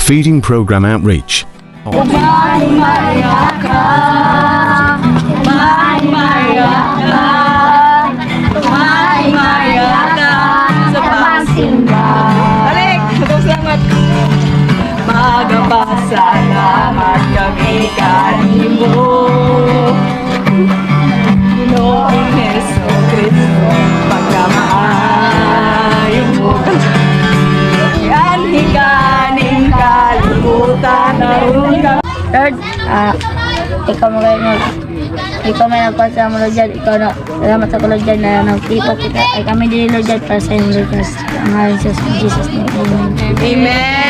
Feeding Program Outreach. Balik! Salamat! Magpasalamat kami kanimo Noong Heso Kristo pagkamaayo mo Yan hikaning kalimutan naroon ka Lord, ikaw may nagpasa mo, Lord, dyan. Ikaw na, salamat sa Lord, dyan, na nagtipok kita. Ay kami din, Lord, dyan, para sa inyo, Lord, ang ngayon sa Jesus name. Amen. Amen!